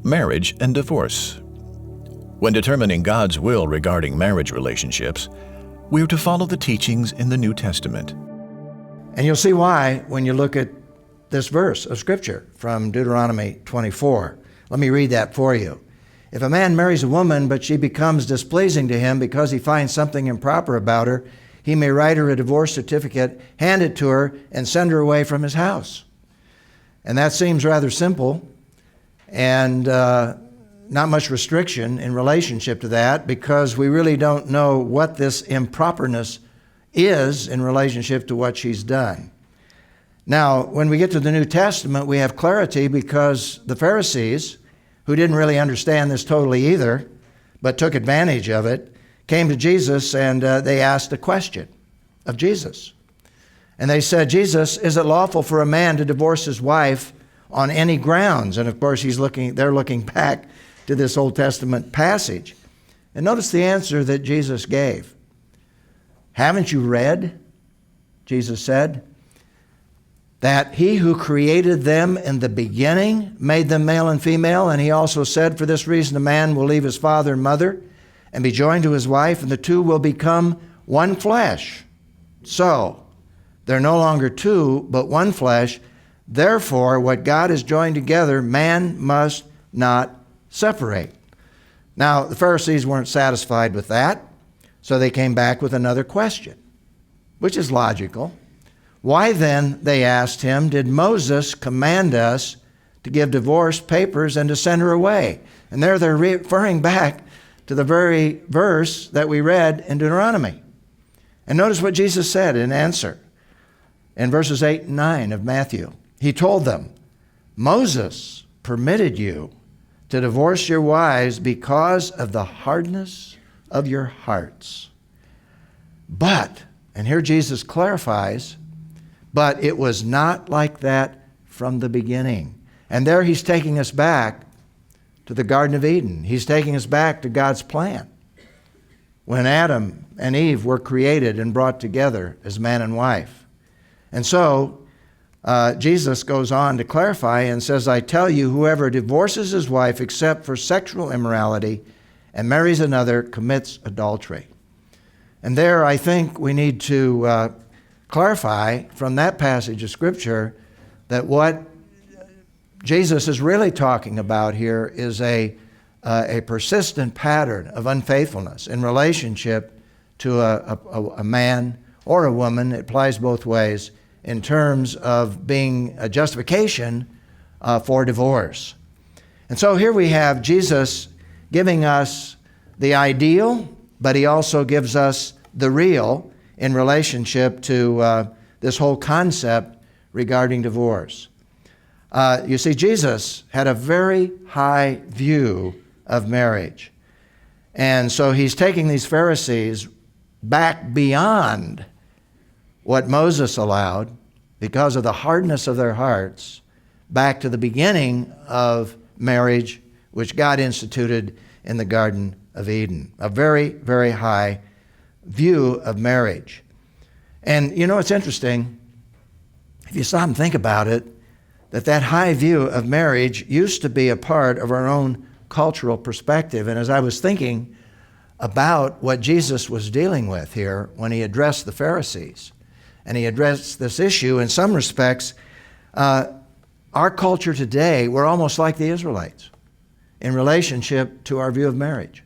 Marriage and divorce. When determining God's will regarding marriage relationships, we are to follow the teachings in the New Testament. And you'll see why when you look at this verse of Scripture from Deuteronomy 24. Let me read that for you. If a man marries a woman, but she becomes displeasing to him because he finds something improper about her, he may write her a divorce certificate, hand it to her, and send her away from his house. And that seems rather simple, and not much restriction in relationship to that, because we really don't know what this improperness is in relationship to what she's done. Now, when we get to the New Testament, we have clarity because the Pharisees, who didn't really understand this totally either, but took advantage of it, came to Jesus and they asked a question of Jesus. And they said, Jesus, is it lawful for a man to divorce his wife on any grounds? And of course, they're looking back to this Old Testament passage. And notice the answer that Jesus gave. Haven't you read, Jesus said, that he who created them in the beginning made them male and female? And he also said, for this reason a man will leave his father and mother and be joined to his wife, and the two will become one flesh. So, they're no longer two, but one flesh. Therefore, what God has joined together, man must not separate. Now, the Pharisees weren't satisfied with that, so they came back with another question, which is logical. Why then, they asked him, did Moses command us to give divorce papers and to send her away? And there they're referring back to the very verse that we read in Deuteronomy. And notice what Jesus said in answer in verses 8 and 9 of Matthew. He told them, Moses permitted you to divorce your wives because of the hardness of your hearts. But, and here Jesus clarifies, but it was not like that from the beginning. And there he's taking us back to the Garden of Eden. He's taking us back to God's plan. When Adam and Eve were created and brought together as man and wife. And so, Jesus goes on to clarify and says, I tell you, whoever divorces his wife except for sexual immorality and marries another commits adultery. And there I think we need to clarify from that passage of Scripture that what Jesus is really talking about here is a persistent pattern of unfaithfulness in relationship to a man or a woman. It applies both ways in terms of being a justification for divorce. And so here we have Jesus giving us the ideal, but he also gives us the real in relationship to this whole concept regarding divorce. You see, Jesus had a very high view of marriage. And so he's taking these Pharisees back beyond what Moses allowed because of the hardness of their hearts, back to the beginning of marriage, which God instituted in the Garden of Eden. A very, very high view of marriage. And you know, it's interesting, if you stop and think about it, that high view of marriage used to be a part of our own cultural perspective. And as I was thinking about what Jesus was dealing with here when he addressed the Pharisees, and he addressed this issue, in some respects, our culture today, we're almost like the Israelites in relationship to our view of marriage,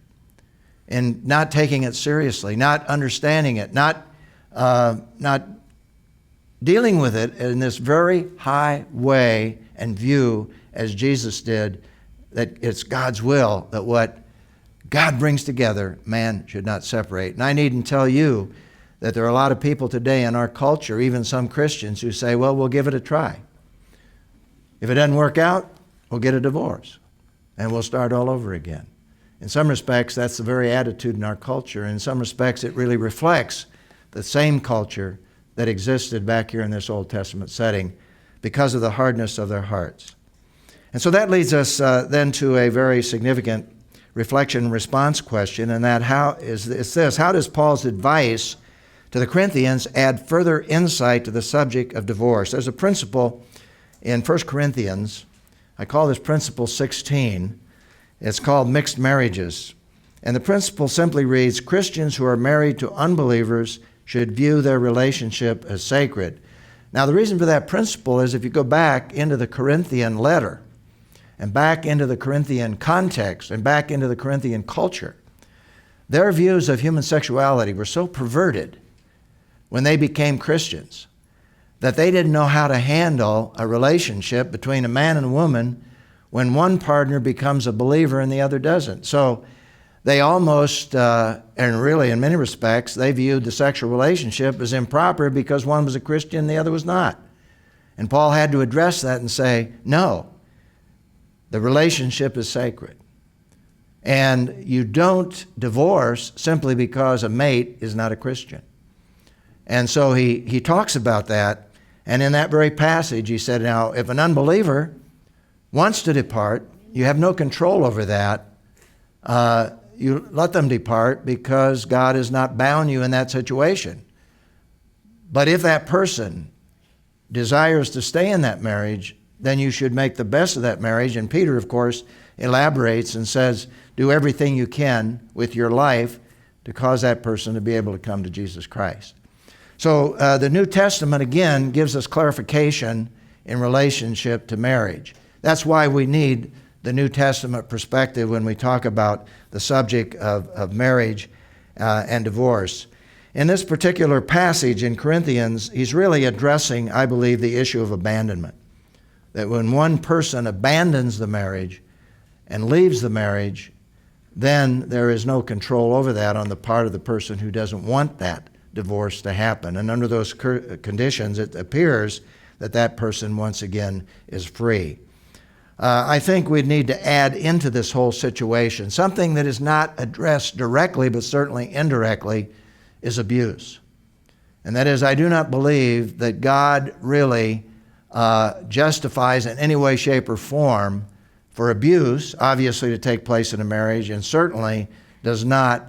and not taking it seriously, not understanding it, not dealing with it in this very high way and view as Jesus did, that it's God's will that what God brings together, man should not separate. And I needn't tell you that there are a lot of people today in our culture, even some Christians, who say, well, we'll give it a try. If it doesn't work out, we'll get a divorce and we'll start all over again. In some respects, that's the very attitude in our culture. In some respects, it really reflects the same culture that existed back here in this Old Testament setting because of the hardness of their hearts. And so that leads us then to a very significant reflection and response question, and that it's this: how does Paul's advice to the Corinthians add further insight to the subject of divorce? There's a principle in 1 Corinthians, I call this principle 16, It's called mixed marriages. And the principle simply reads, Christians who are married to unbelievers should view their relationship as sacred. Now, the reason for that principle is if you go back into the Corinthian letter and back into the Corinthian context and back into the Corinthian culture, their views of human sexuality were so perverted when they became Christians that they didn't know how to handle a relationship between a man and a woman when one partner becomes a believer and the other doesn't. So they almost, and really in many respects, they viewed the sexual relationship as improper because one was a Christian and the other was not. And Paul had to address that and say, no, the relationship is sacred. And you don't divorce simply because a mate is not a Christian. And so he talks about that. And in that very passage, he said, now, if an unbeliever wants to depart, you have no control over that. You let them depart because God has not bound you in that situation. But if that person desires to stay in that marriage, then you should make the best of that marriage. And Peter, of course, elaborates and says, do everything you can with your life to cause that person to be able to come to Jesus Christ. So the New Testament, again, gives us clarification in relationship to marriage. That's why we need the New Testament perspective when we talk about the subject of marriage and divorce. In this particular passage in Corinthians, he's really addressing, I believe, the issue of abandonment. That when one person abandons the marriage and leaves the marriage, then there is no control over that on the part of the person who doesn't want that divorce to happen. And under those conditions, it appears that that person once again is free. I think we'd need to add into this whole situation something that is not addressed directly, but certainly indirectly, is abuse. And that is, I do not believe that God really justifies in any way, shape, or form for abuse, obviously, to take place in a marriage, and certainly does not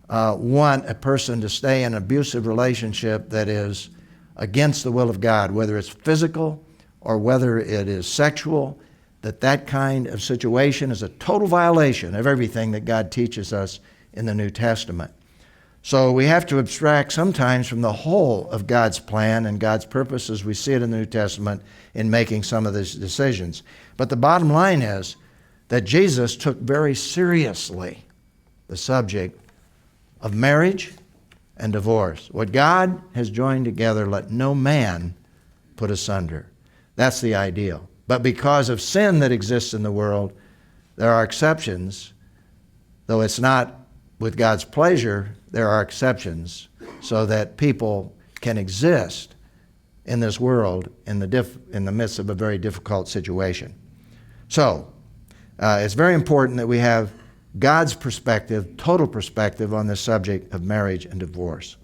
want a person to stay in an abusive relationship that is against the will of God, whether it's physical or whether it is sexual, that kind of situation is a total violation of everything that God teaches us in the New Testament. So we have to abstract sometimes from the whole of God's plan and God's purpose as we see it in the New Testament in making some of these decisions. But the bottom line is that Jesus took very seriously the subject of marriage and divorce. What God has joined together, let no man put asunder. That's the ideal. But because of sin that exists in the world, there are exceptions. Though it's not with God's pleasure, there are exceptions so that people can exist in this world in the midst of a very difficult situation. So, it's very important that we have God's perspective, total perspective on this subject of marriage and divorce.